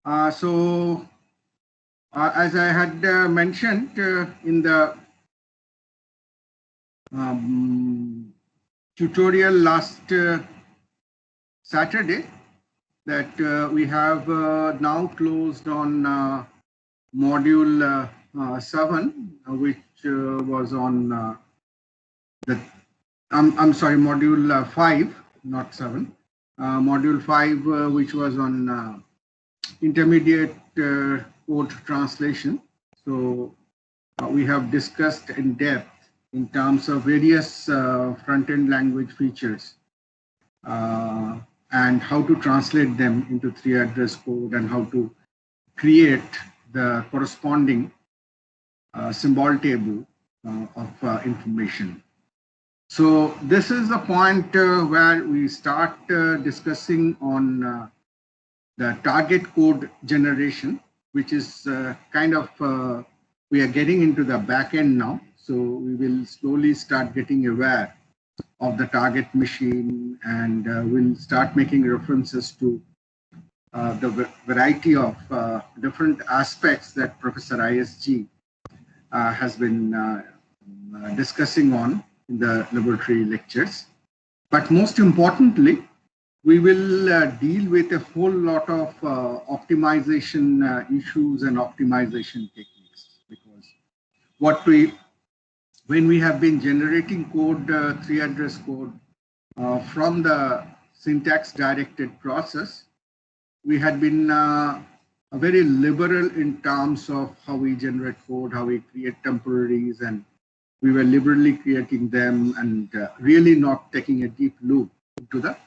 As I had mentioned in the tutorial last Saturday, that we have now closed on module 7, which was on I'm sorry, module 5, not 7. Module 5, which was on intermediate code translation. So we have discussed in depth in terms of various front-end language features and how to translate them into 3-address code and how to create the corresponding symbol table of information. So this is the point where we start discussing on the target code generation, which is kind of, we are getting into the back end now. So we will slowly start getting aware of the target machine, and we'll start making references to the variety of different aspects that Professor ISG has been discussing on in the laboratory lectures. But most importantly, we will deal with a whole lot of optimization issues and optimization techniques, because when we have been generating code, 3-address code from the syntax directed process, we had been very liberal in terms of how we generate code, how we create temporaries, and we were liberally creating them and really not taking a deep look into the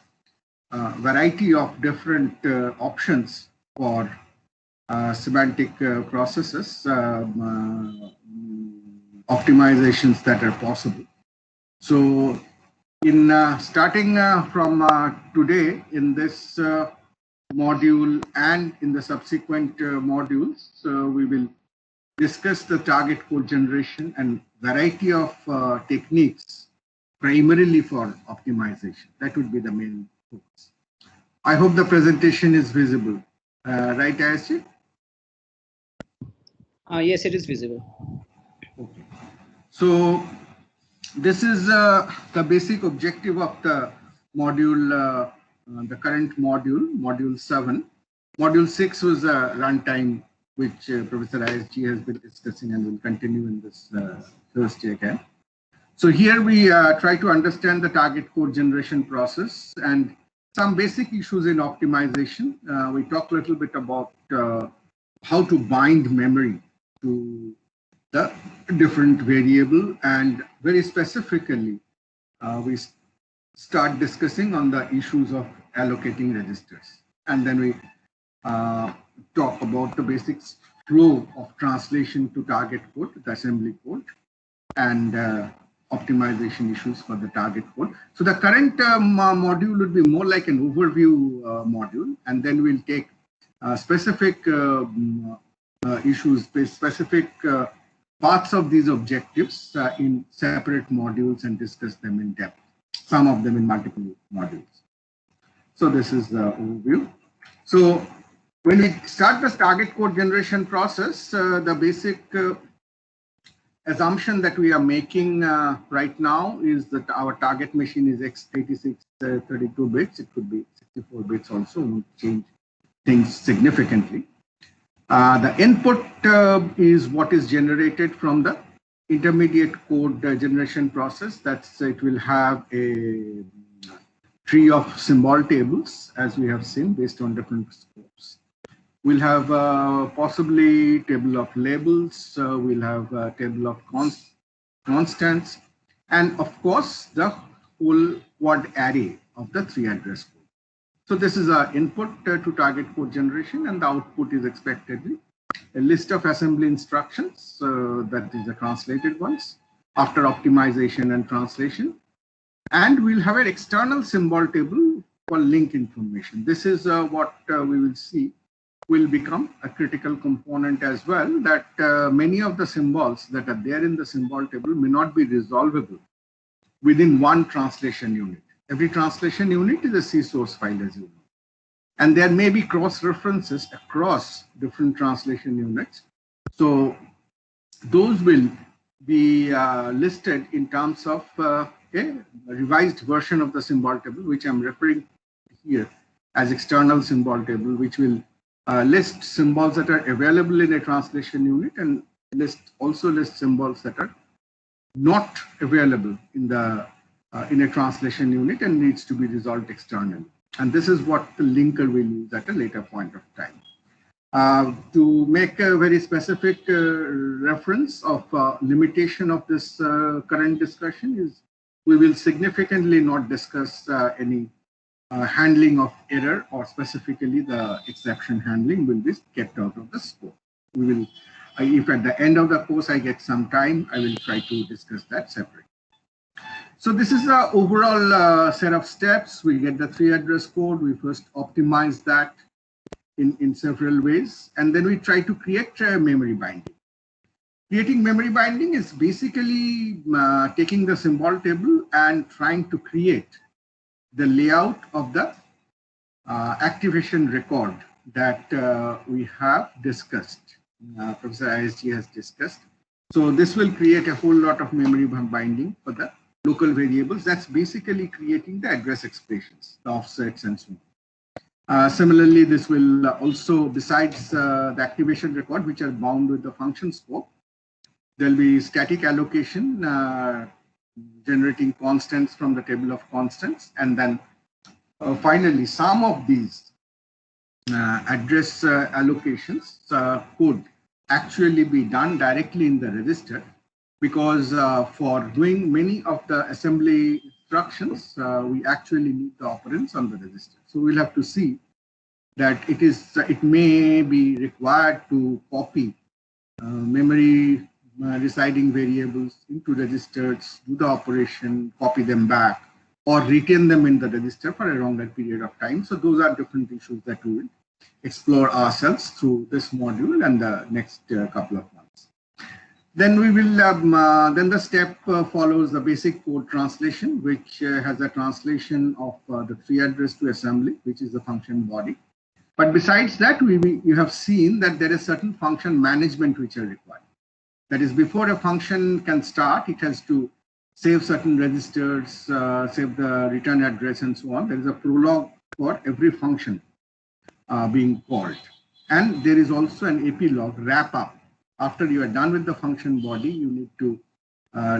variety of different options for semantic processes, optimizations that are possible. So in starting from today in this module and in the subsequent modules, we will discuss the target code generation and variety of techniques primarily for optimization. That would be the main focus. I hope the presentation is visible. Right, Ayesha? Yes, it is visible. Okay. So this is the basic objective of the module, the current module, module 7. Module 6 was a runtime, which Professor ISG has been discussing and will continue in this Thursday again. So here we try to understand the target code generation process and some basic issues in optimization. We talk a little bit about how to bind memory to the different variable, and very specifically, we start discussing on the issues of allocating registers. And then we talk about the basic flow of translation to target code, the assembly code, and optimization issues for the target code. So the current module would be more like an overview module, and then we'll take specific issues, specific parts of these objectives in separate modules and discuss them in depth, some of them in multiple modules. So this is the overview. So when we start this target code generation process, the basic assumption that we are making right now is that our target machine is x86 32 bits. It could be 64 bits also, won't change things significantly. The input is what is generated from the intermediate code generation process. That's it will have a tree of symbol tables, as we have seen, based on different scopes. We'll have possibly table of labels. We'll have a table of constants, and of course the whole quad array of the 3-address code. So this is our input to target code generation, and the output is expectedly a list of assembly instructions, that is the translated ones, after optimization and translation. And we'll have an external symbol table for link information. This is what we will see will become a critical component as well, that many of the symbols that are there in the symbol table may not be resolvable within one translation unit. Every translation unit is a C source file, as you know. And there may be cross references across different translation units. So those will be listed in terms of a revised version of the symbol table, which I'm referring to here as external symbol table, which will list symbols that are available in a translation unit and also list symbols that are not available in a translation unit and needs to be resolved externally. And this is what the linker will use at a later point of time. To make a very specific reference of limitation of this current discussion is we will significantly not discuss any handling of error, or specifically the exception handling will be kept out of the scope. We will, if at the end of the course I get some time, I will try to discuss that separately. So this is the overall set of steps. We get the 3 address code. We first optimize that in several ways, and then we try to create memory binding. Creating memory binding is basically taking the symbol table and trying to create the layout of the activation record that we have discussed, Professor ISG has discussed. So this will create a whole lot of memory binding for the local variables. That's basically creating the address expressions, the offsets and so on. Similarly, this will also, besides the activation record, which are bound with the function scope, there'll be static allocation, generating constants from the table of constants. And then finally, some of these address allocations could actually be done directly in the register, because for doing many of the assembly instructions, we actually need the operands on the register. So we'll have to see that it may be required to copy memory residing variables into registers, do the operation, copy them back, or retain them in the register for a longer period of time. So those are different issues that we will explore ourselves through this module and the next couple of months. Then we will, then the step follows the basic code translation, which has a translation of the 3 address to assembly, which is the function body. But besides that, you have seen that there is certain function management which are required. That is, before a function can start, it has to save certain registers, save the return address and so on. There is a prologue for every function being called. And there is also an epilogue, wrap up. After you are done with the function body, you need to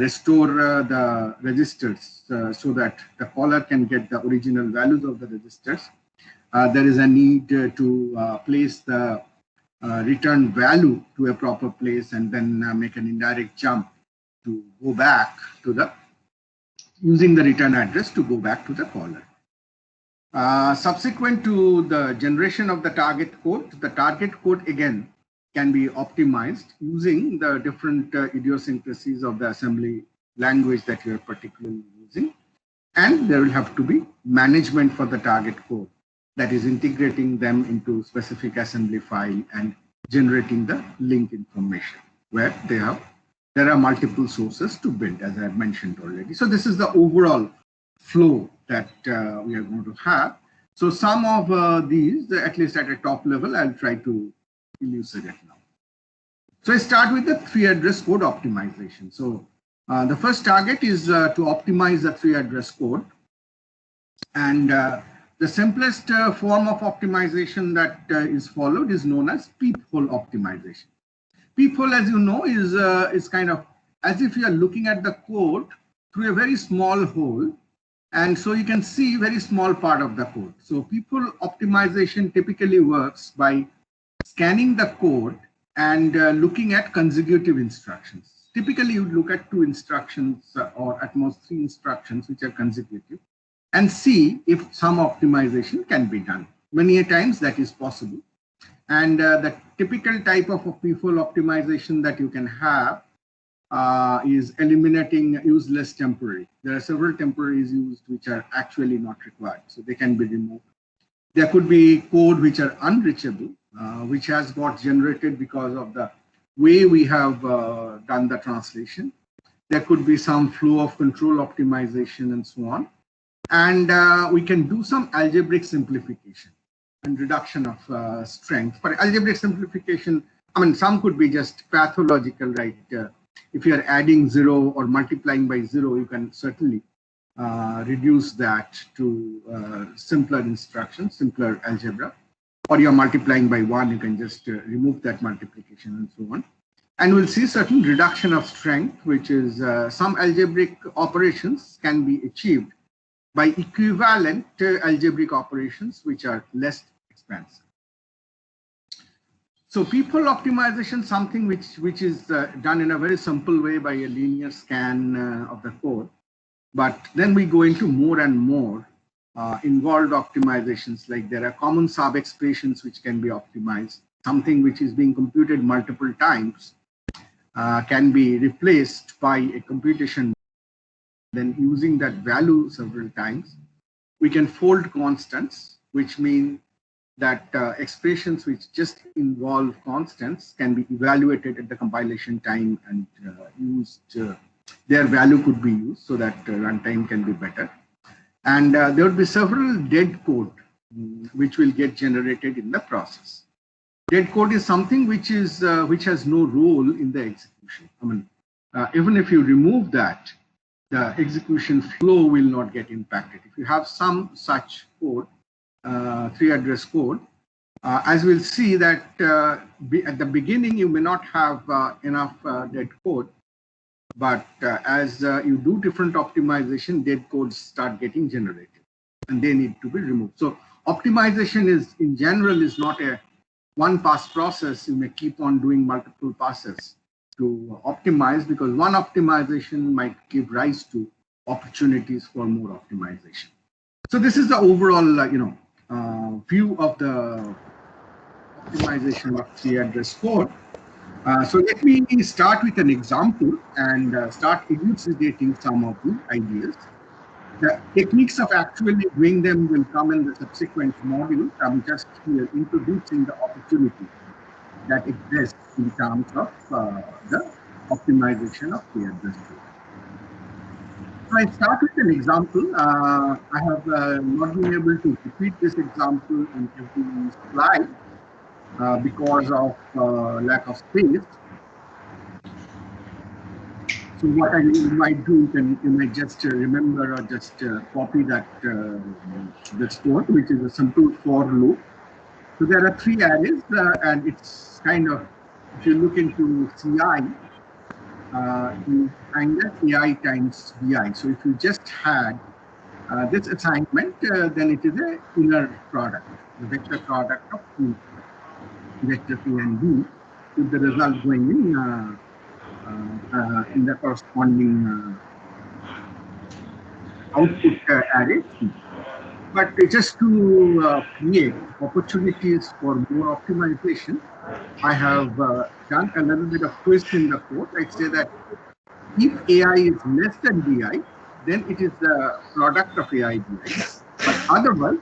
restore the registers so that the caller can get the original values of the registers. There is a need to place the return value to a proper place and then make an indirect jump to go back to the, using the return address to go back to the caller. Subsequent to the generation of the target code again can be optimized using the different idiosyncrasies of the assembly language that you are particularly using. And there will have to be management for the target code, that is integrating them into specific assembly file and generating the link information where there are multiple sources to build, as I have mentioned already. So this is the overall flow that we are going to have. So some of these, at least at a top level, I'll try to elucidate now. So I start with the 3 address code optimization. So the first target is to optimize the 3 address code. And the simplest form of optimization that is followed is known as peephole optimization. Peephole, as you know, is kind of as if you are looking at the code through a very small hole, and so you can see very small part of the code. So peephole optimization typically works by scanning the code and looking at consecutive instructions. Typically, you look at 2 instructions or at most 3 instructions which are consecutive, and see if some optimization can be done. Many a times that is possible. And the typical type of peephole optimization that you can have is eliminating useless temporary. There are several temporaries used which are actually not required, so they can be removed. There could be code which are unreachable, which has got generated because of the way we have done the translation. There could be some flow of control optimization and so on. And we can do some algebraic simplification. and reduction of strength. For algebraic simplification, I mean, some could be just pathological, right? If you are adding 0 or multiplying by 0, you can certainly reduce that to simpler instructions, simpler algebra. Or you're multiplying by 1, you can just remove that multiplication and so on. And we'll see certain reduction of strength, which is some algebraic operations can be achieved by equivalent algebraic operations, which are less expensive. So people optimization, something which is done in a very simple way by a linear scan of the code. But then we go into more and more involved optimizations, like there are common sub-expressions which can be optimized. Something which is being computed multiple times can be replaced by a computation. Then using that value several times, we can fold constants, which mean that expressions which just involve constants can be evaluated at the compilation time and used. Their value could be used so that runtime can be better. And there will be several dead code which will get generated in the process. Dead code is something which is which has no role in the execution. I mean, even if you remove that, the execution flow will not get impacted. If you have some such code, 3-address code, as we'll see that at the beginning you may not have enough dead code, but as you do different optimization, dead codes start getting generated and they need to be removed. So optimization is in general is not a one pass process. You may keep on doing multiple passes to optimize, because one optimization might give rise to opportunities for more optimization. So this is the overall view of the optimization of 3-address code. So let me start with an example and start elucidating some of the ideas. The techniques of actually doing them will come in the subsequent module. I'm just here introducing the opportunity that exists in terms of the optimization of 3-address code. So I start with an example. I have not been able to repeat this example in every slide because of lack of space. So what I might do, you might just remember or just copy that this code, which is a simple for loop. So there are 3 arrays, and it's kind of, if you look into CI, you find that AI times BI. So if you just had this assignment, then it is an inner product, the vector product of vector A and B, with the result going in the corresponding output array. But just to create opportunities for more optimization, I have done a little bit of twist in the code. I say that if AI is less than BI, then it is the product of AI BI. But otherwise,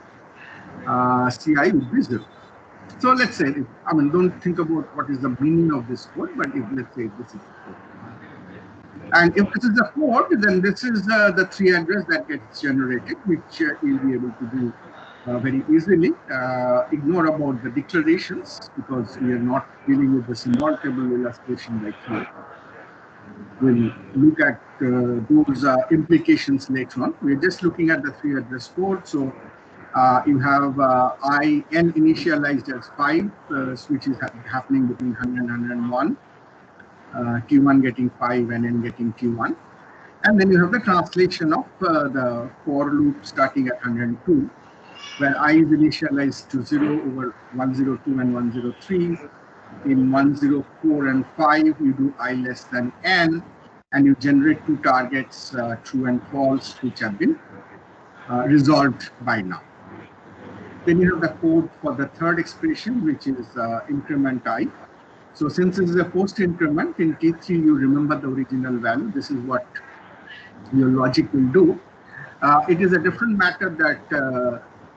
CI would be 0. So let's say, I mean, don't think about what is the meaning of this code, but if let's say this is the code. And if this is the code, then this is the 3-address that gets generated, which you'll be able to do very easily. Ignore about the declarations, because we are not dealing with the symbol table illustration like here. We'll look at those implications later on. We're just looking at the 3-address code. So you have n initialized as 5, which is happening between 100 and 101. Q1 getting 5 and n getting Q1. And then you have the translation of the for loop starting at 102, where I is initialized to 0 over 102 and 103. In 104 and 5, you do I less than n, and you generate 2 targets, true and false, which have been resolved by now. Then you have the code for the third expression, which is increment I. So since this is a post increment, in T3 you remember the original value. This is what your logic will do. It is a different matter that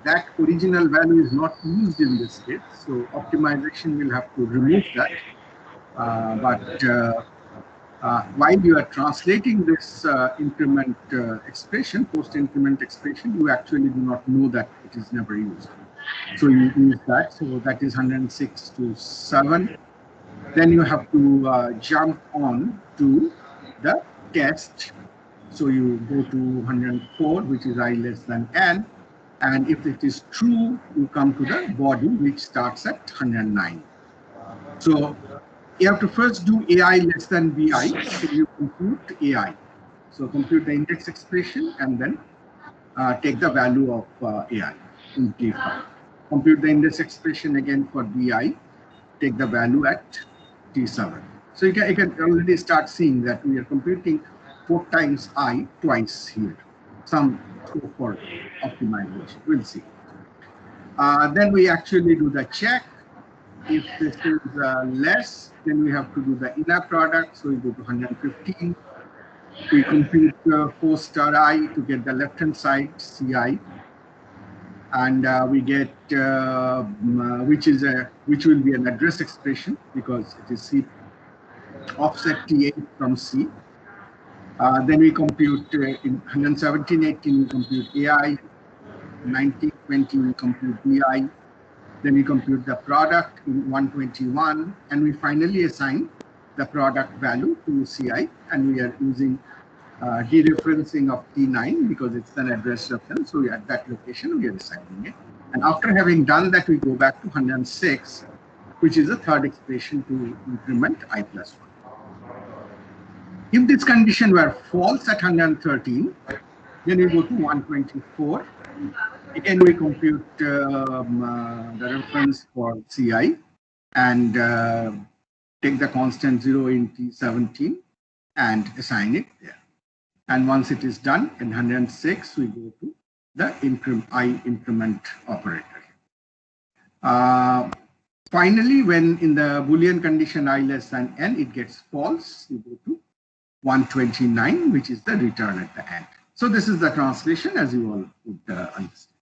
that original value is not used in this case. So optimization will have to remove that. While you are translating this increment expression, post increment expression, you actually do not know that it is never used. So you use that. So that is 106 to 7. Then you have to jump on to the test. So you go to 104, which is I less than n. And if it is true, you come to the body, which starts at 109. So you have to first do AI less than BI. So you compute AI. So compute the index expression and then take the value of AI in T5. Compute the index expression again for BI, take the value at T7. So you can already start seeing that we are computing 4 times I twice here. Some scope for optimization. We'll see. Then we actually do the check. If this is less, then we have to do the inner product. So we go to 115. We compute 4 star I to get the left hand side CI. And we get which will be an address expression because it is C offset T8 from C. Then we compute in 117.18 we compute AI, 1920 we compute BI. Then we compute the product in 121, and we finally assign the product value to CI, and we are using dereferencing of T9 because it's an address reference. So at that location, we are assigning it. And after having done that, we go back to 106, which is the third expression to increment I plus 1. If this condition were false at 113, then we go to 124. Again, we compute the reference for CI and take the constant 0 in T17 and assign it there. And once it is done in 106, we go to the I increment operator. Finally, when in the Boolean condition I less than n, it gets false, we go to 129, which is the return at the end. So this is the translation as you all would understand.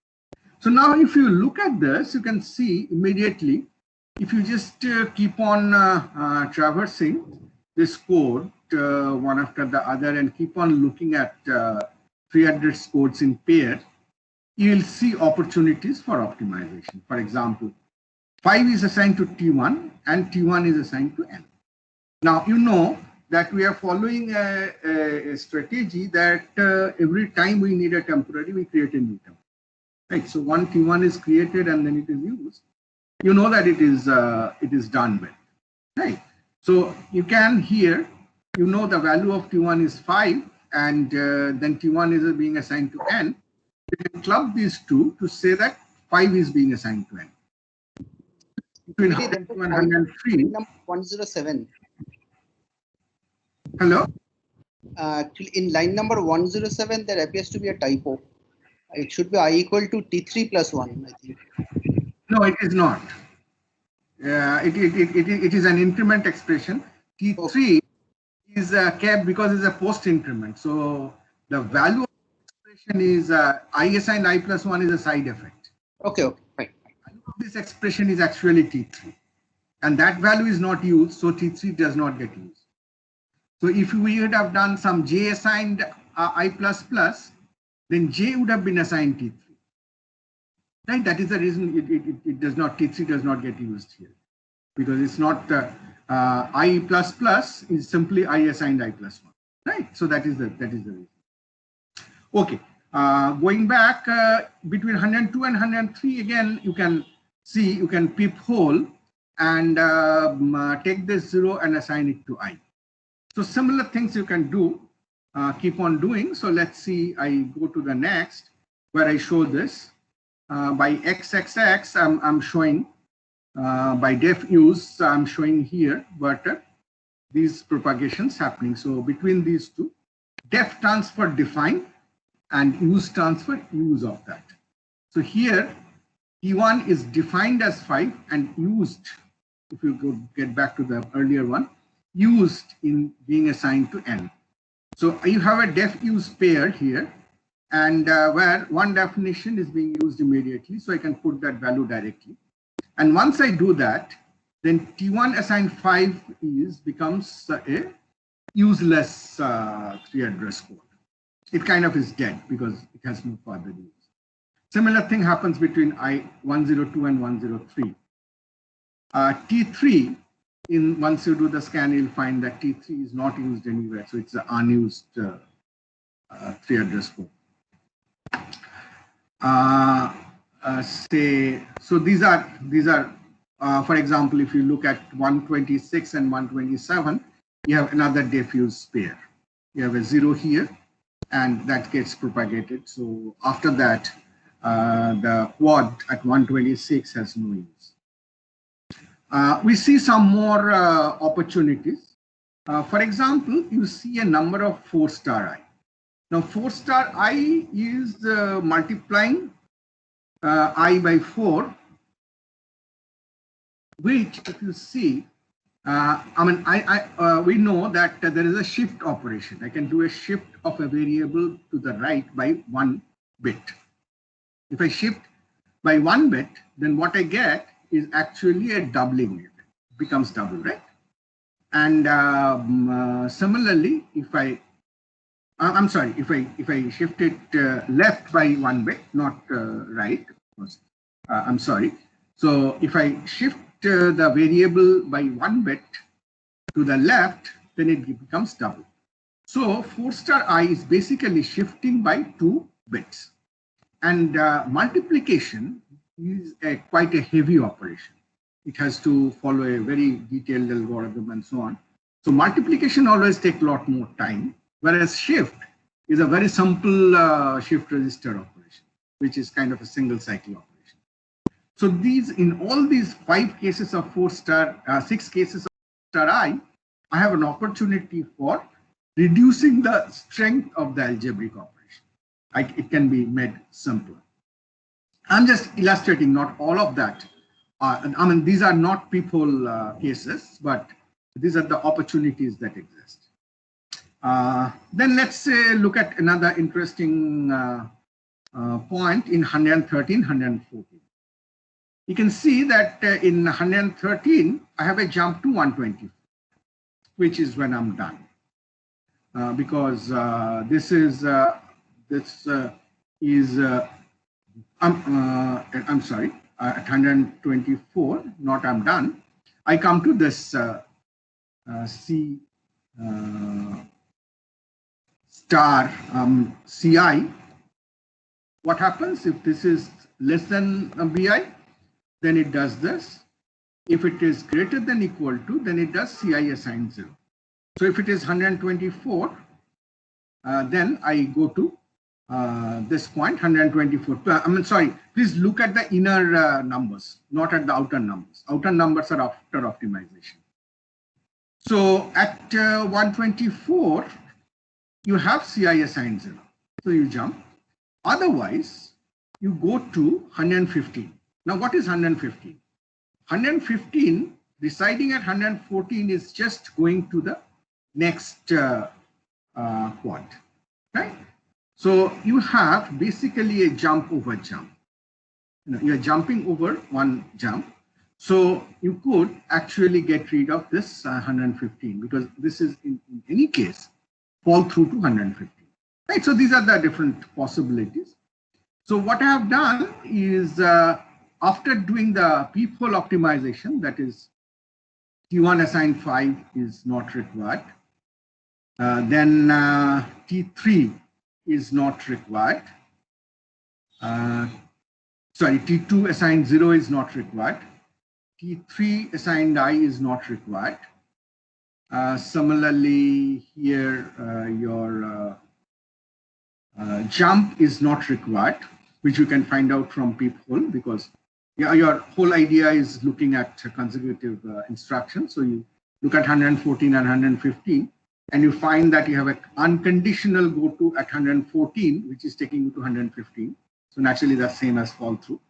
So now if you look at this, you can see immediately, if you just keep on traversing this code one after the other and keep on looking at 3 address codes in pair, you will see opportunities for optimization. For example, 5 is assigned to T1 and T1 is assigned to N. Now, you know that we are following a strategy that every time we need a temporary, we create a new temporary. Right, so one T1 is created and then it is used. You know that it is done with, right? So you can here, you know the value of T1 is 5 and then T1 is being assigned to N. You can club these two to say that 5 is being assigned to N. Between 102 and 103. Number 107. Hello? Actually, in line number 107, there appears to be a typo. It should be I equal to T3 plus 1, I think. No, it is not. It is an increment expression. T3 is kept because it's a post increment. So the value of the expression is I assigned I plus 1 is a side effect. Okay, fine. This expression is actually T3. And that value is not used, so T3 does not get used. So if we would have done some J assigned I plus plus, then J would have been assigned T3. Right? That is the reason it does not, T3 does not get used here. Because it's not I plus plus is simply I assigned I plus 1. Right? So that is the reason. Okay. Going back between 102 and 103, again, you can see, you can peep hole and take this 0 and assign it to I. So similar things you can do. Keep on doing. So let's see, I go to the next where I show this by XXX. I'm showing by def use, I'm showing here, but these propagations happening. So between these two, def transfer define and use transfer use of that. So here, T1 is defined as 5 and used, if you go get back to the earlier one, used in being assigned to N. So you have a def use pair here, and where one definition is being used immediately, so I can put that value directly. And once I do that, then T1 assigned 5 becomes a useless 3 address code. It kind of is dead because it has no further use. Similar thing happens between I102 and 103. T3, once you do the scan, you'll find that T3 is not used anywhere. So it's an unused 3 address port. So these are for example, if you look at 126 and 127, you have another diffuse pair. You have a 0 here, and that gets propagated. So after that, the quad at 126 has no use. We see some more opportunities. For example, you see a number of 4-star I. Now, 4-star I is multiplying I by 4, which, if you see, we know that there is a shift operation. I can do a shift of a variable to the right by 1 bit. If I shift by 1 bit, then what I get is actually a doubling. It becomes double, right? And similarly, if I shift it left by 1 bit, not right, I'm sorry. So if I shift the variable by 1 bit to the left, then it becomes double. So 4-star I is basically shifting by 2 bits. And multiplication is quite a heavy operation. It has to follow a very detailed algorithm and so on. So multiplication always takes a lot more time, whereas shift is a very simple shift register operation, which is kind of a single cycle operation. So in all these 5 cases of 4-star, 6 cases of 4-star I have an opportunity for reducing the strength of the algebraic operation. It can be made simpler. I'm just illustrating, not all of that. These are not people cases, but these are the opportunities that exist. Then let's look at another interesting point in 113, 114. You can see that in 113, I have a jump to 120, which is when I'm done. Because this is, I'm sorry, at 124, not I'm done. I come to this C star CI. What happens if this is less than BI? Then it does this. If it is greater than equal to, then it does CI assigned 0. So if it is 124, then I go to this point, 124. Sorry, please look at the inner numbers, not at the outer numbers. Outer numbers are after optimization. So at 124, you have CI assigned 0. So you jump. Otherwise, you go to 115. Now, what is 115? 115, deciding at 114 is just going to the next quad, right? So you have basically a jump over jump. You're jumping over one jump. So you could actually get rid of this 115 because this is in any case fall through to 115, right? So these are the different possibilities. So what I have done is after doing the peephole optimization, that is T1 assigned 5 is not required. Then T3 is not required. Sorry, T2 assigned 0 is not required. T3 assigned I is not required. Similarly, here your jump is not required, which you can find out from peephole because your whole idea is looking at consecutive instructions. So you look at 114 and 115, and you find that you have an unconditional go to at 114, which is taking you to 115. So naturally, that's same as fall through.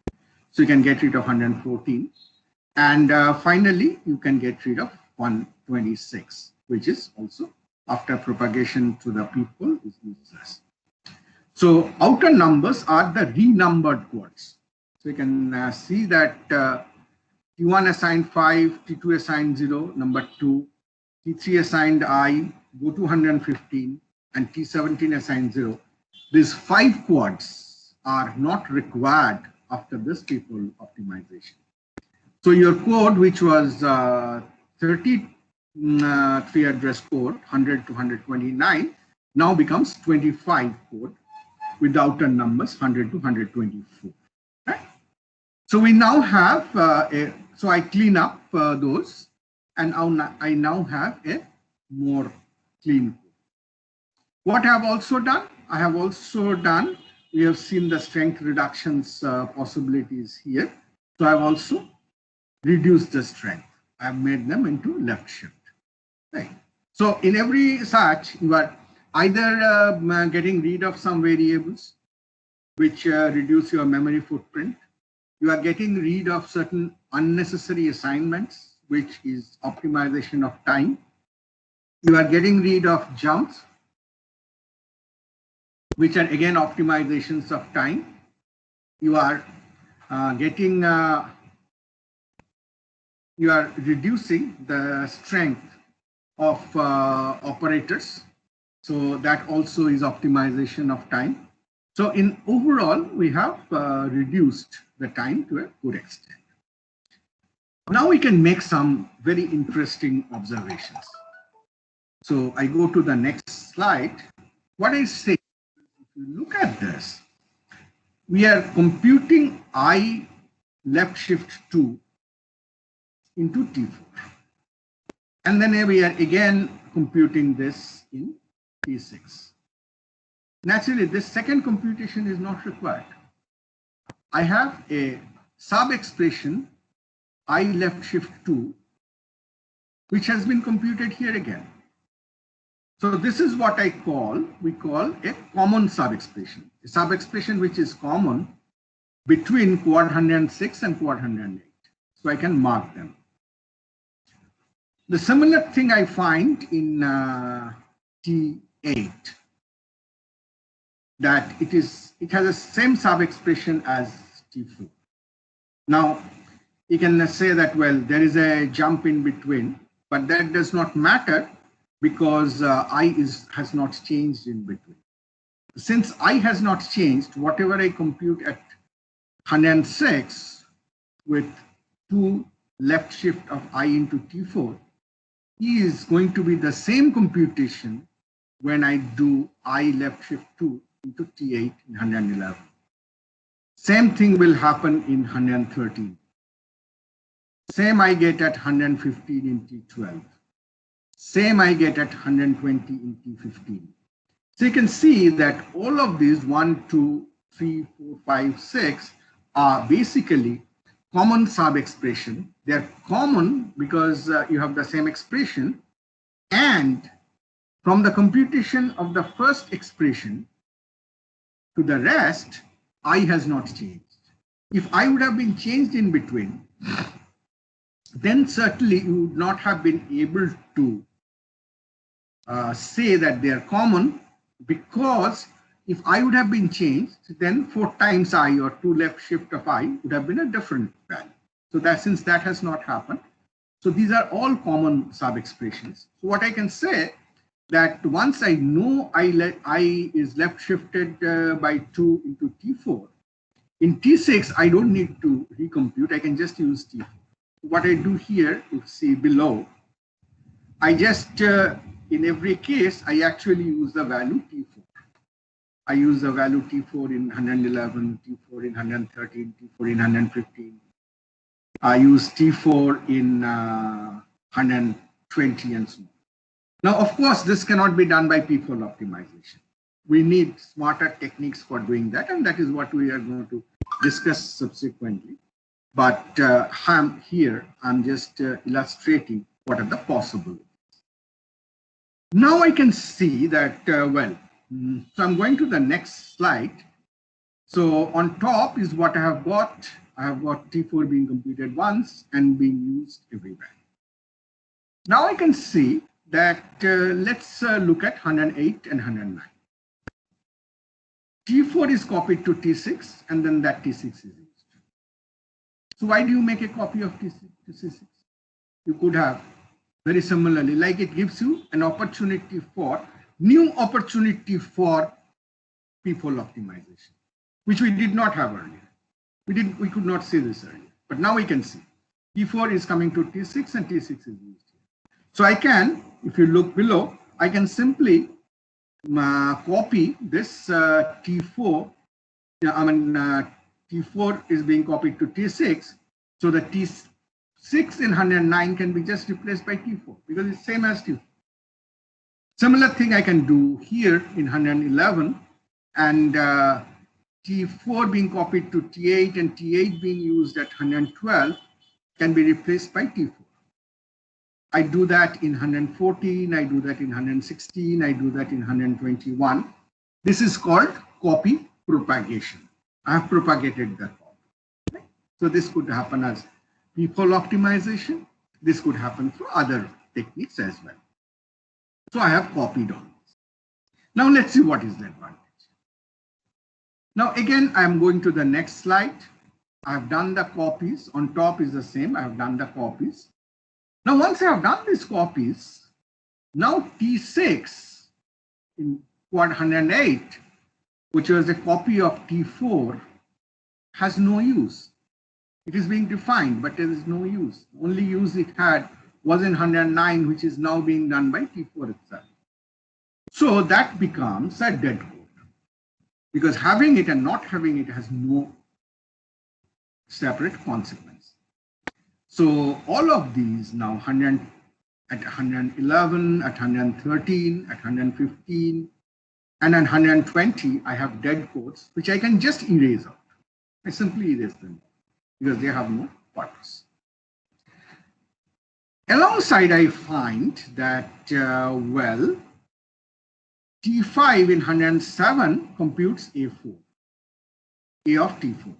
So you can get rid of 114. And finally, you can get rid of 126, which is also after propagation to the peephole is useless. So outer numbers are the renumbered quads. So you can see that T1 assigned 5, T2 assigned 0, number 2, T3 assigned I, go to 115, and T17 assigned 0. These 5 quads are not required after this people optimization. So your code, which was 33 address code, 100 to 129, now becomes 25 code with outer numbers 100 to 124. Right? So we now have so I clean up those, and I now have a more clean code. What I have also done, we have seen the strength reductions possibilities here. So I've also reduced the strength. I've made them into left shift. Right. So in every such, you are either getting rid of some variables which reduce your memory footprint. You are getting rid of certain unnecessary assignments, which is optimization of time. You are getting rid of jumps, which are again optimizations of time. You are you are reducing the strength of operators. So that also is optimization of time. So in overall, we have reduced the time to a good extent. Now we can make some very interesting observations. So I go to the next slide. What I say, if you look at this, we are computing I left shift 2 into T4. And then we are again computing this in T6. Naturally, this second computation is not required. I have a sub-expression I left shift 2, which has been computed here again. So this is what we call a common sub-expression. A sub-expression which is common between quad 106 and quad 108. So I can mark them. The similar thing I find in T8, that it has the same sub-expression as T4. Now, you can say that, well, there is a jump in between, but that does not matter because I has not changed in between. Since I has not changed, whatever I compute at 106 with 2 left shift of I into T4 is going to be the same computation when I do I left shift 2 into T8 in 111. Same thing will happen in 113. Same I get at 115 in T12. Same I get at 120 in T15. So you can see that all of these 1, 2, 3, 4, 5, 6 are basically common sub-expression. They're common because you have the same expression, and from the computation of the first expression to the rest, I has not changed. If I would have been changed in between, then certainly you would not have been able to say that they are common, because if I would have been changed, then 4 times I or 2 left shift of I would have been a different value. So that since that has not happened, so these are all common sub-expressions. So what I can say that once I know I is left shifted by 2 into T4, in T6, I don't need to recompute. I can just use T4. What I do here, you see below, I just, in every case, I actually use the value T4. I use the value T4 in 111, T4 in 113, T4 in 115. I use T4 in 120 and so on. Now, of course, this cannot be done by people optimization. We need smarter techniques for doing that, and that is what we are going to discuss subsequently. But I'm just illustrating what are the possibilities. Now I can see that, so I'm going to the next slide. So on top is what I have got. I have got T4 being computed once and being used everywhere. Now I can see that let's look at 108 and 109. T4 is copied to T6 and then that T6 is used. So why do you make a copy of T6 to C6? You could have very similarly, like it gives you an opportunity for new opportunity for people optimization. which we did not have earlier. We could not see this earlier, but now we can see. T4 is coming to T6 and T6 is used here. So I can, if you look below, I can simply copy this T4. T4 is being copied to T6. So the T6 in 109 can be just replaced by T4 because it's same as T4. Similar thing I can do here in 111 and T4 being copied to T8 and T8 being used at 112 can be replaced by T4. I do that in 114, I do that in 116, I do that in 121. This is called copy propagation. I have propagated that copy. Right? So this could happen as peephole optimization. This could happen through other techniques as well. So I have copied on this. Now let's see what is the advantage. Now again, I am going to the next slide. I have done the copies. On top is the same. I have done the copies. Now once I have done these copies, now T6 in quad 108, which was a copy of T4, has no use. It is being defined, but there is no use. The only use it had was in 109, which is now being done by T4 itself. So that becomes a dead code, because having it and not having it has no separate consequence. So all of these now at 111, at 113, at 115, and at 120, I have dead codes, which I can just erase out. I simply erase them because they have no purpose. Alongside, I find that, well, T5 in 107 computes A4, A of T4,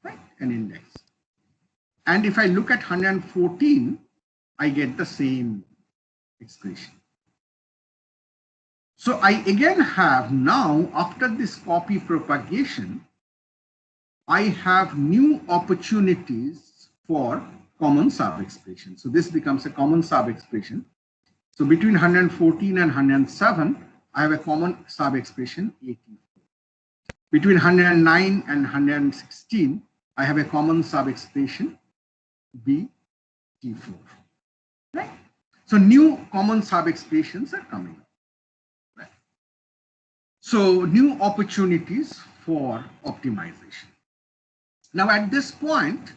right? An index. And if I look at 114, I get the same expression. So I again have now, after this copy propagation, I have new opportunities for common sub-expression. So this becomes a common sub-expression. So between 114 and 107, I have a common sub-expression AT4. Between 109 and 116, I have a common sub-expression BT4. Right? So new common sub-expressions are coming up. Right? So new opportunities for optimization. Now at this point,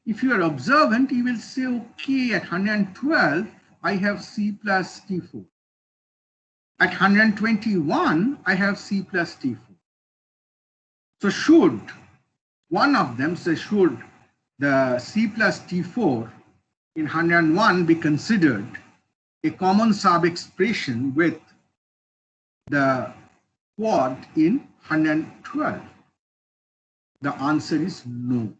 if you are observant, you will say, okay, at 112, I have C plus T4. At 121, I have C plus T4. So should one of them, say should the C plus T4 in 101 be considered a common sub-expression with the quad in 112? The answer is no.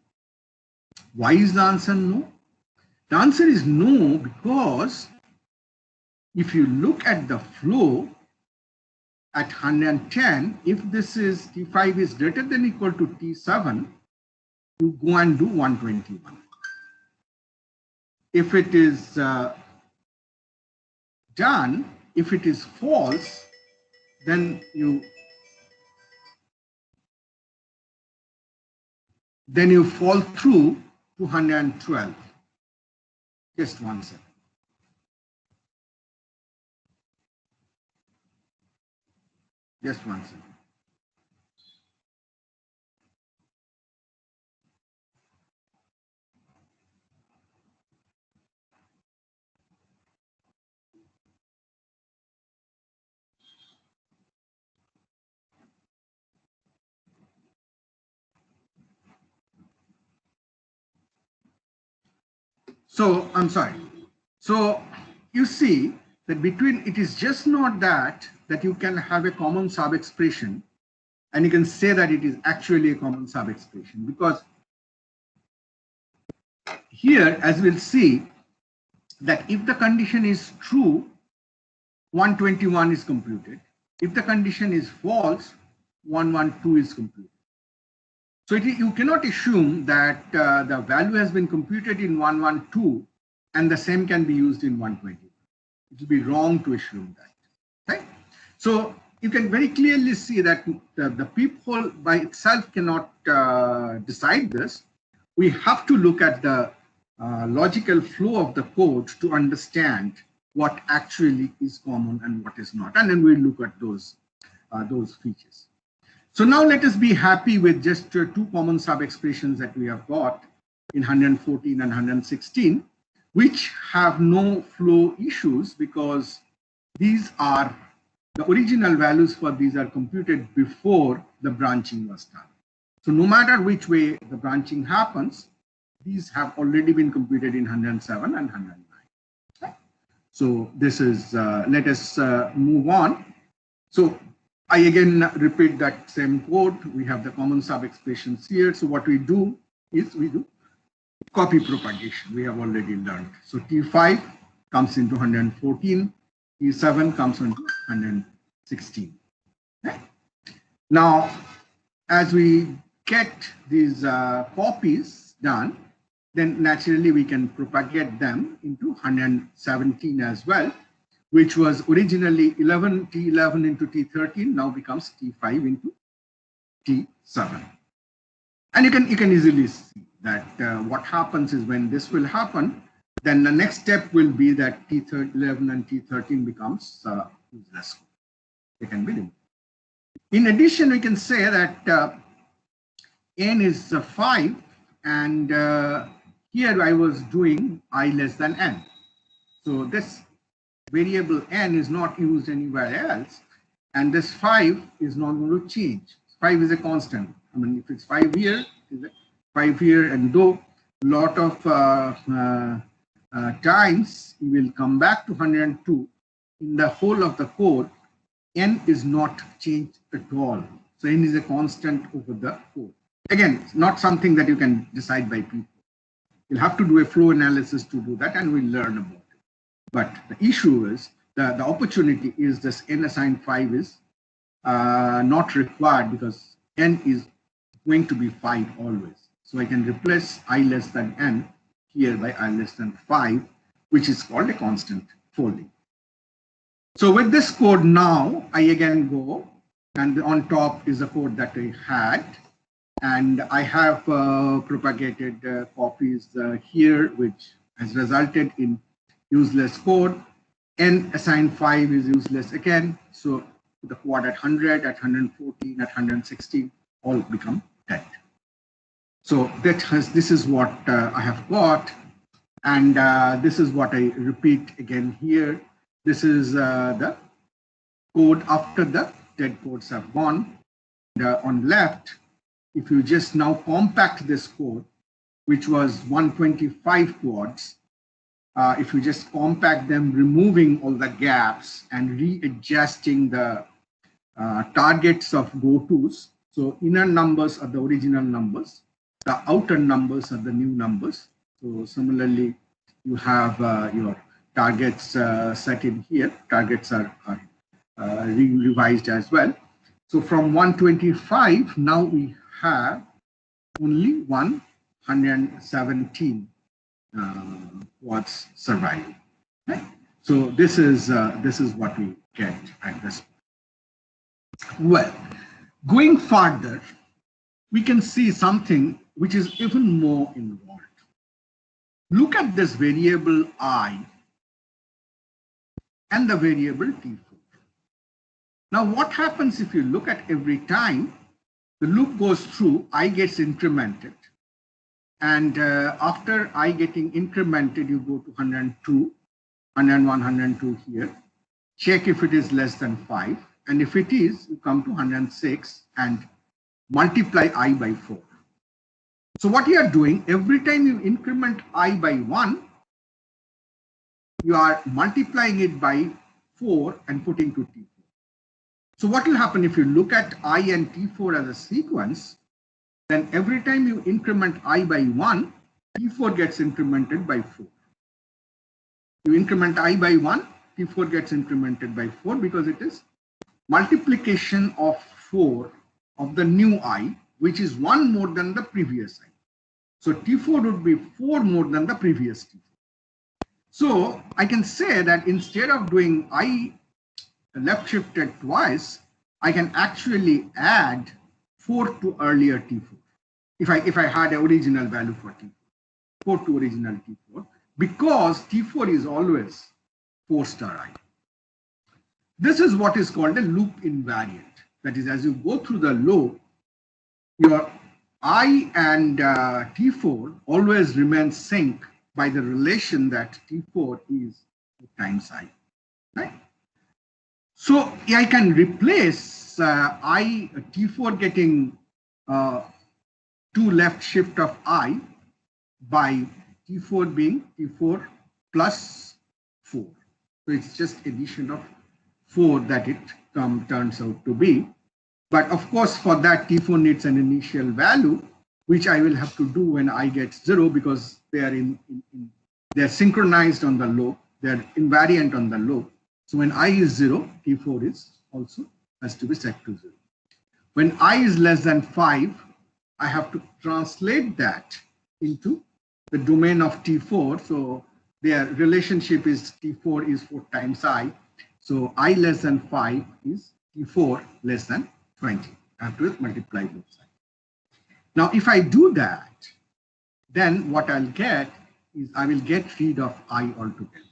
Why is the answer no? The answer is no because if you look at the flow at 110, if this is T5 is greater than or equal to T7, you go and do 121. If it is done, if it is false, then you fall through to 112. Just one second. Just one second. So I'm sorry. So you see that between, it is just not that you can have a common sub-expression and you can say that it is actually a common sub-expression, because here, as we'll see, that if the condition is true, 121 is computed. If the condition is false, 112 is computed. So you cannot assume that the value has been computed in 112 and the same can be used in 120. It would be wrong to assume that. Right? So you can very clearly see that the peephole by itself cannot decide this. We have to look at the logical flow of the code to understand what actually is common and what is not. And then we'll look at those features. So now let us be happy with just two common sub-expressions that we have got in 114 and 116, which have no flow issues because these are the original values for these are computed before the branching was done. So no matter which way the branching happens, these have already been computed in 107 and 109. Okay? So this is, let us move on. So I again repeat that same code. We have the common sub-expressions here. So what we do is we do copy propagation. We have already learned. So T5 comes into 114, T7 comes into 116. Okay? Now, as we get these copies done, then naturally we can propagate them into 117 as well, which was originally T11 into T13, now becomes T5 into T7. And you can easily see that what happens is when this will happen, then the next step will be that T11 and T13 becomes useless. They can be removed. In addition, we can say that n is 5, and here I was doing I less than n. So this variable n is not used anywhere else, and this 5 is not going to change. 5 is a constant. I mean, if it's 5 here, is it 5 here, and though a lot of times you will come back to 102, in the whole of the code, n is not changed at all. So n is a constant over the code. Again, it's not something that you can decide by people. You'll have to do a flow analysis to do that, and we'll learn about it. But the issue is, the opportunity is this n assigned 5 is not required because n is going to be 5 always. So I can replace I less than n here by I less than 5, which is called a constant folding. So with this code now, I again go, and on top is the code that I had. And I have propagated copies here, which has resulted in useless code. N assigned 5 is useless again. So the quad at 100, at 114, at 116 all become dead. So this is what I have got. And this is what I repeat again here. This is the code after the dead codes have gone. On left, if you just now compact this code, which was 125 quads, if you just compact them, removing all the gaps and readjusting the targets of go-tos. So inner numbers are the original numbers. The outer numbers are the new numbers. So similarly, you have your targets set in here. Targets are revised as well. So from 125, now we have only 117 quads surviving. Okay? So this is what we get at this point. Well, going further, we can see something which is even more involved. Look at this variable I and the variable T4. Now, what happens if you look at every time the loop goes through, I gets incremented. And after I getting incremented, you go to 102, 101, 102 here. Check if it is less than 5. And if it is, you come to 106 and multiply I by 4. So what you are doing, every time you increment I by 1, you are multiplying it by 4 and putting to T4. So what will happen if you look at I and T4 as a sequence, then every time you increment I by 1, T4 gets incremented by 4. You increment I by 1, T4 gets incremented by 4 because it is multiplication of 4 of the new I, which is 1 more than the previous I. So T4 would be 4 more than the previous T4. So I can say that instead of doing I left shifted twice, I can actually add 4 to earlier T4. If I had an original value for T4, 4 to original T4, because T4 is always 4 star I. This is what is called a loop invariant. That is, as you go through the loop, your I and T4 always remain sync by the relation that T4 is 4 times I, right? So I can replace T4 getting 2 left shift of I by T4 being T4 plus 4. So it's just addition of 4 that it turns out to be. But of course, for that, T4 needs an initial value, which I will have to do when I get 0, because they are they're synchronized on the loop, they're invariant on the loop. So when I is 0, T4 is also has to be set to 0. When I is less than 5, I have to translate that into the domain of T4. So their relationship is T4 is 4 times I. So I less than 5 is T4 less than 20. I have to multiply both sides. Now, if I do that, then what I'll get is I will get rid of I altogether.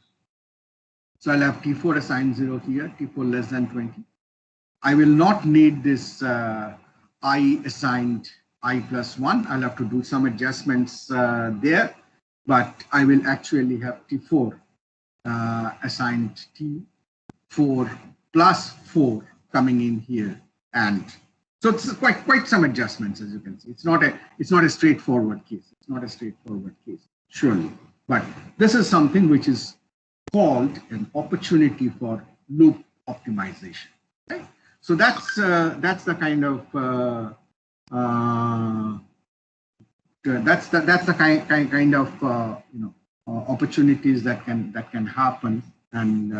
So I'll have T4 assigned 0 here, T4 less than 20. I will not need this I assigned I plus 1. I'll have to do some adjustments there, but I will actually have T4 assigned T4 plus 4 coming in here, and so it's quite some adjustments, as you can see. It's not a straightforward case. It's not a straightforward case, surely, but this is something which is called an opportunity for loop optimization. Okay? So that's the kind of that's the kind of opportunities that can happen, and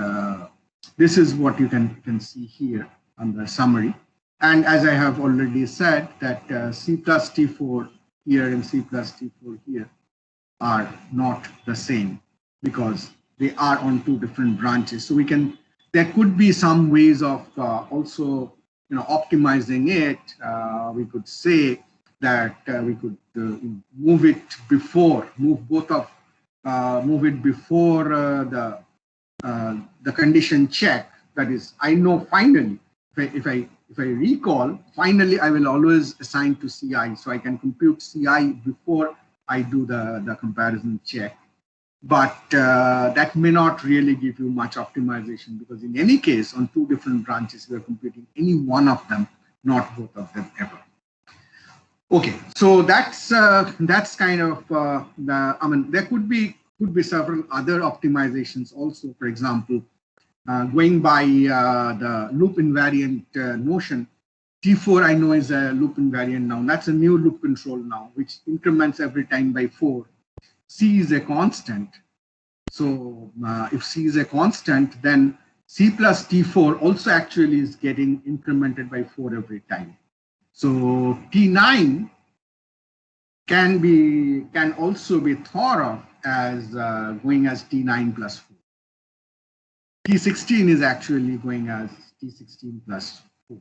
this is what you can see here on the summary. And as I have already said, that C plus T4 here and C plus T4 here are not the same because they are on 2 different branches. So there could be some ways of also optimizing it. We could say that we could move it before the condition check. That is, I know finally if I recall, finally I will always assign to CI, so I can compute CI before I do the comparison check. But that may not really give you much optimization, because in any case, on 2 different branches, we are computing any one of them, not both of them ever. Okay, so that's kind of there could be several other optimizations also. For example, going by the loop invariant notion, T4 I know is a loop invariant now. That's a new loop control now, which increments every time by 4. C is a constant. So if C is a constant, then C plus T4 also actually is getting incremented by 4 every time. So T9 can also be thought of as going as T9 plus 4. T16 is actually going as T16 plus 4.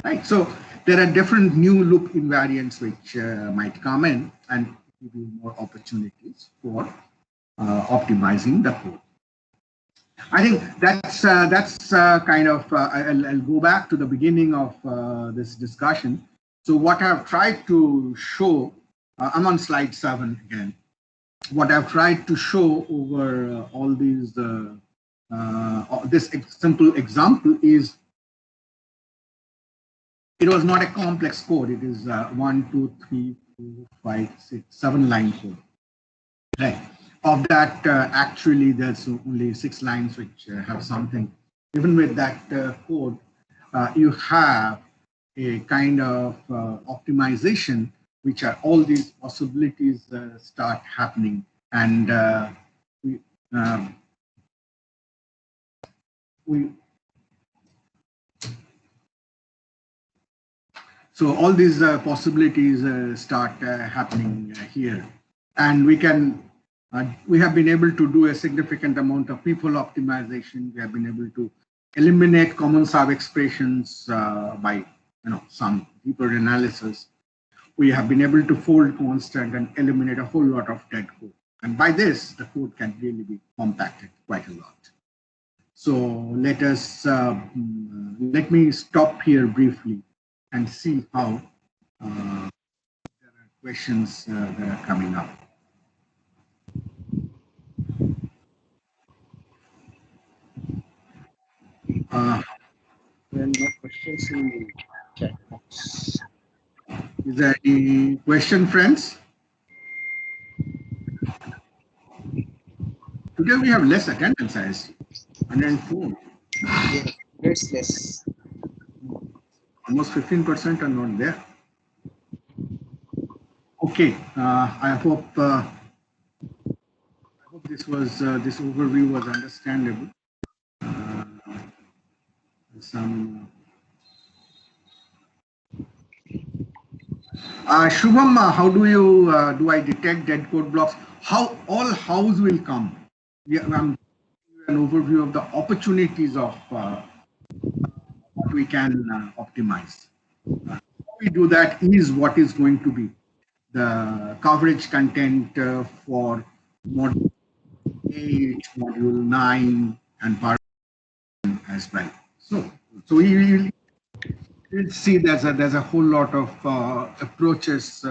Right. So there are different new loop invariants which might come in and give you more opportunities for optimizing the code. I think that's kind of, I'll go back to the beginning of this discussion. So what I've tried to show, I'm on slide 7 again. What I've tried to show over all these, this simple example is, it was not a complex code. It is 1, 2, 3, 4, 5, 6, 7 line code. Right. Of that, actually, there's only 6 lines which have something. Even with that code, you have a kind of optimization, which are all these possibilities start happening. And so all these possibilities start happening here. And we have been able to do a significant amount of people optimization. We have been able to eliminate common sub-expressions by some deeper analysis. We have been able to fold constant and eliminate a whole lot of dead code. And by this, the code can really be compacted quite a lot. So let me stop here briefly and see how there are questions that are coming up. There are no questions in the chat box. Is there any question, friends? Today we have less attendance, I see. 104. Yeah, it's less. Almost 15% are not there. Okay, I hope this overview was understandable. Shubham, how do I detect dead code blocks? How will come? I'm an overview of the opportunities of what we can optimize. How we do that is what is going to be the coverage content for module 8, module 9, and part as well. So we will see there's a whole lot of approaches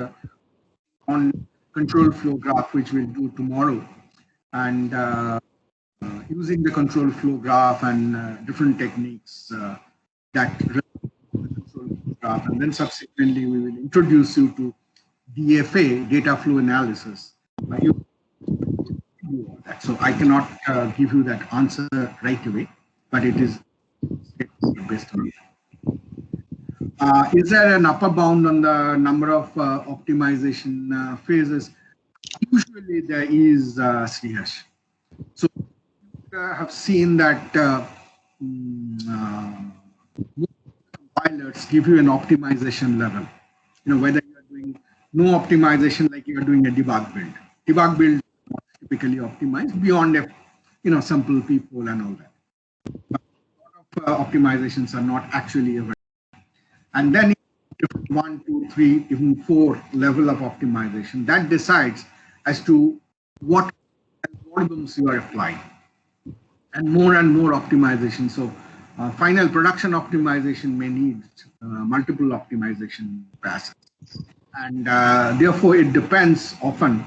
on control flow graph, which we'll do tomorrow, and using the control flow graph and different techniques that relate to the control flow graph, and then subsequently we will introduce you to DFA, data flow analysis. So I cannot give you that answer right away, but it is based on it. Is there an upper bound on the number of optimization phases? Usually there is, Srihash. So you have seen that compilers give you an optimization level. Whether you are doing no optimization, like you are doing a debug build. Debug build is not typically optimized beyond a simple people and all that. But a lot of optimizations are not actually available. And then 1, 2, 3, even 4 level of optimization that decides as to what algorithms you are applying, and more optimization. So final production optimization may need multiple optimization passes, and therefore it depends often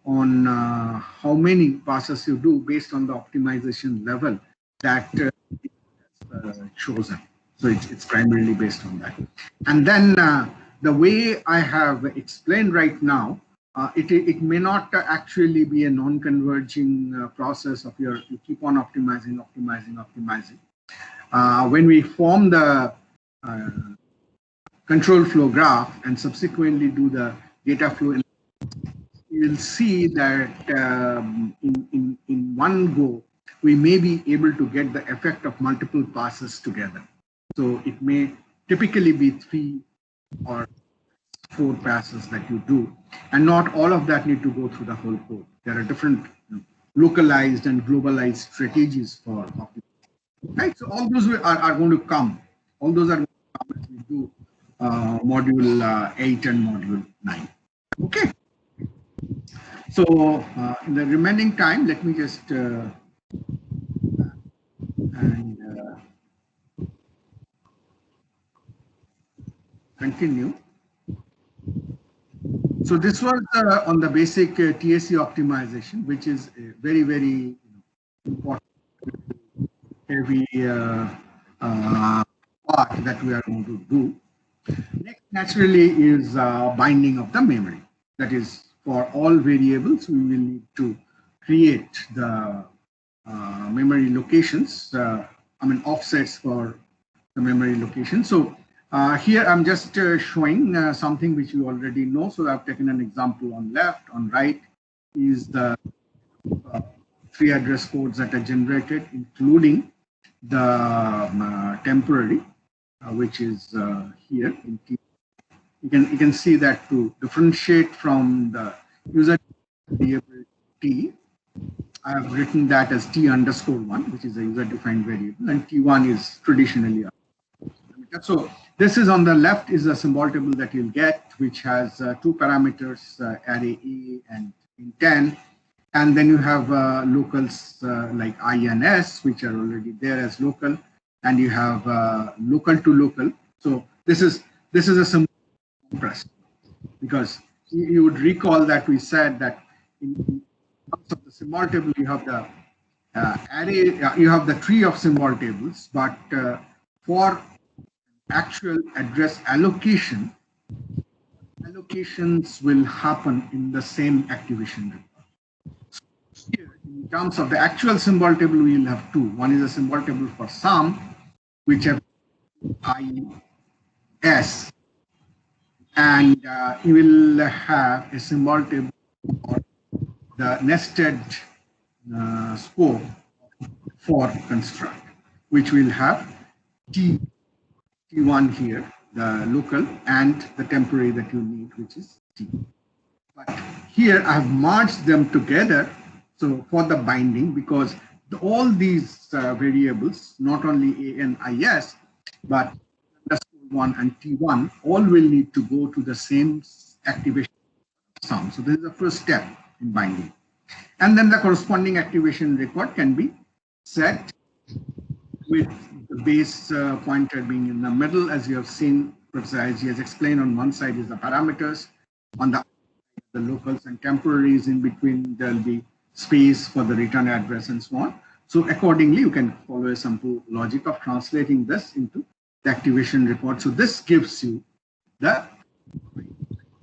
on how many passes you do based on the optimization level that chosen. So it's primarily based on that. And then the way I have explained right now, it may not actually be a non-converging process of you keep on optimizing. When we form the control flow graph and subsequently do the data flow, you will see that in one go, we may be able to get the effect of multiple passes together. So it may typically be 3 or 4 passes that you do, and not all of that need to go through the whole code. There are different localized and globalized strategies for optimization. Right, so all those are going to come. All those are going to come as we do module 8 and module 9. Okay. So in the remaining time, let me just continue. So this was on the basic TSC optimization, which is a very, very important, heavy part that we are going to do. Next, naturally, is binding of the memory. That is, for all variables, we will need to create the memory locations, offsets for the memory location. So here I'm just showing something which you already know. So I've taken an example on left, on right is the 3 address codes that are generated, including the temporary, which is here in T. You can see that to differentiate from the user variable T, I have written that as T_1, which is a user-defined variable, and T1 is traditionally. So this is on the left is a symbol table that you'll get, which has two parameters, array A and int10. And then you have locals like I and S, which are already there as local. And you have local to local. So this is a symbol compressed, because you would recall that we said that in terms of the symbol table, you have the array, you have the tree of symbol tables, but for actual address allocations will happen in the same activation record. So here, in terms of the actual symbol table, we will have two. One is a symbol table for sum, which have IS, and you will have a symbol table for the nested scope for construct, which will have T1 here, the local, and the temporary that you need, which is T. But here I have merged them together, so for the binding, because all these variables, not only A and IS, but _1 and T1, all will need to go to the same activation sum. So this is the first step in binding. And then the corresponding activation record can be set with the base pointer being in the middle, as you have seen. Professor Aiji has explained. On one side is the parameters, on the locals and temporaries in between. There will be space for the return address and so on. So accordingly, you can follow a simple logic of translating this into the activation record. So this gives you the,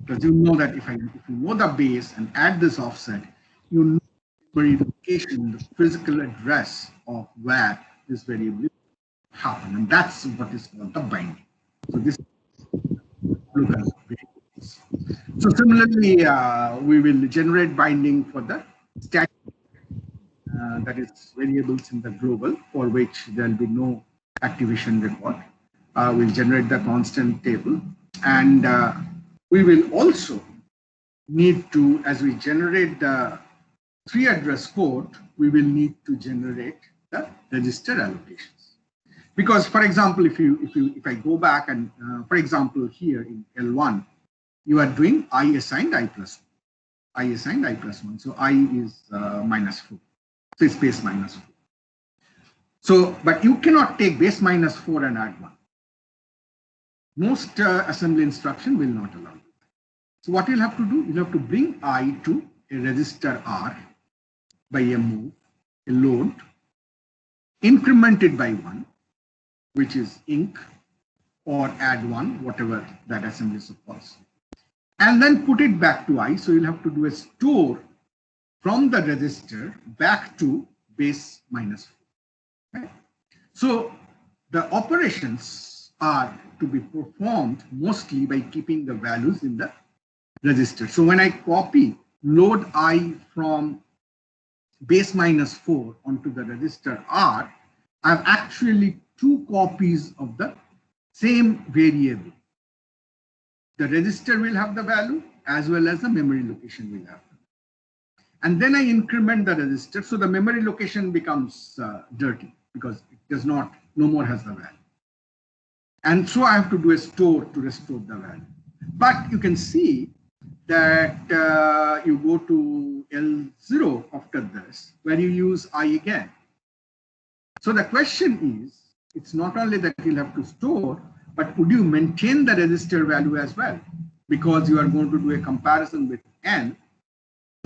because you know that if you know the base and add this offset, you know the memory location, the physical address of where this variable happen, and that's what is called the binding. So this. So similarly, we will generate binding for the static, that is variables in the global, for which there will be no activation record. We'll generate the constant table, and we will also need to, as we generate the 3-address code, we will need to generate the register allocations. Because, for example, if I go back and, for example, here in L1, you are doing I assigned I plus 1. I assigned I plus 1. So I is -4. So it's base -4. So, but you cannot take base -4 and add 1. Most assembly instruction will not allow you. So what you'll have to do, you'll have to bring I to a register R by a move, a load, increment it by 1, which is inc, or add 1, whatever that assembly supports, and then put it back to I. So you'll have to do a store from the register back to base -4. Okay? So the operations are to be performed mostly by keeping the values in the register. So when I copy load I from base -4 onto the register R, I have actually 2 copies of the same variable. The register will have the value as well as the memory location will have. And then I increment the register, so the memory location becomes dirty because it does not, no more has the value. And so I have to do a store to restore the value. But you can see that you go to L0 after this, where you use I again. So the question is, it's not only that you'll have to store, but would you maintain the register value as well? Because you are going to do a comparison with N,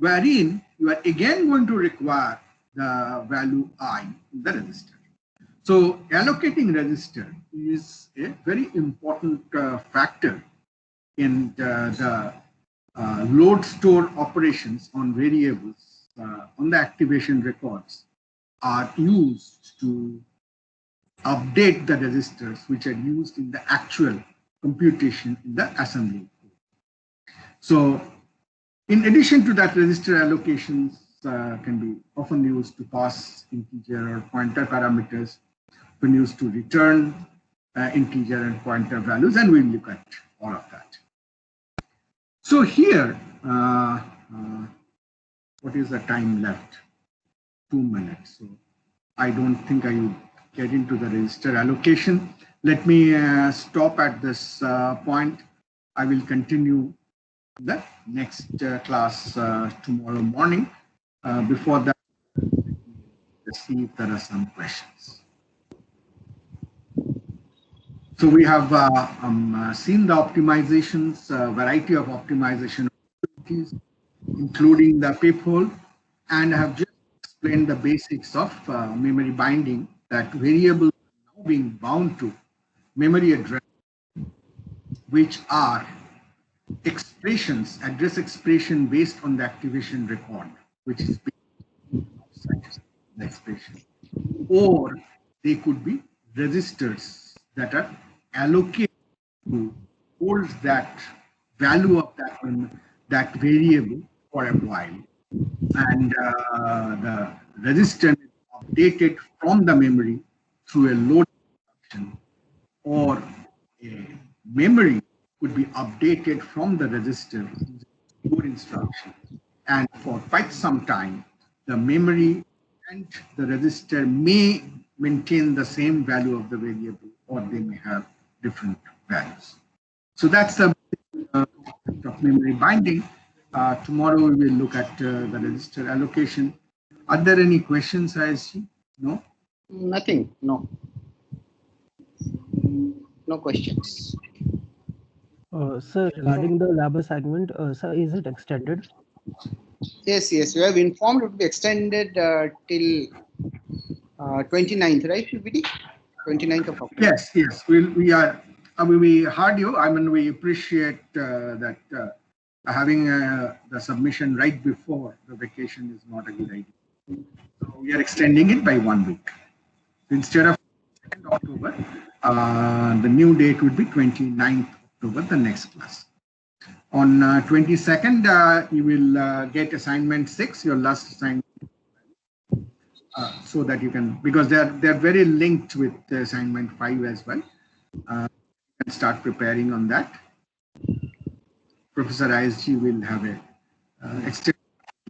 wherein you are again going to require the value I in the register. So allocating register is a very important factor in the load store operations on variables on the activation records are used to update the registers which are used in the actual computation in the assembly. So in addition to that, register allocations can be often used to pass integer or pointer parameters, when used to return integer and pointer values, and we'll look at all of that. So here, what is the time left? 2 minutes. So I don't think I will get into the register allocation. Let me stop at this point. I will continue the next class tomorrow morning. Before that, let's see if there are some questions. So we have seen the optimizations, variety of optimization opportunities, including the peephole, and I have just explained the basics of memory binding, that variables are now being bound to memory address, which are expressions, address expression based on the activation record, which is outside the expression, or they could be registers that are allocated to hold that value of that variable for a while, and the register is updated from the memory through a load instruction, or a memory could be updated from the register store instruction, and for quite some time the memory and the register may maintain the same value of the variable, or they may have different values. So that's the concept of memory binding. Tomorrow we will look at the register allocation. Are there any questions, ISG? No? Nothing. No. No questions. Sir, regarding the lab assignment, sir, is it extended? Yes, yes. We have informed it will be extended till 29th, right, PPT? 29th of October. Yes, yes. We heard you. I mean, we appreciate that having the submission right before the vacation is not a good idea. So we are extending it by 1 week. Instead of 2nd October, the new date would be 29th October, the next class. On 22nd, you will get assignment 6, your last assignment, so that you can, because they're very linked with the assignment 5 as well. You can start preparing on that. Professor ISG will have a extended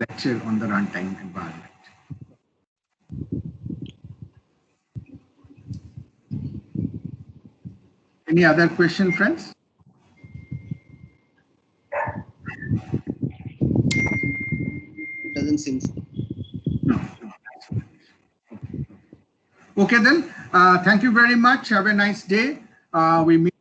lecture on the runtime environment. Any other question, friends? Doesn't seem so. No. Okay then. Thank you very much. Have a nice day. We meet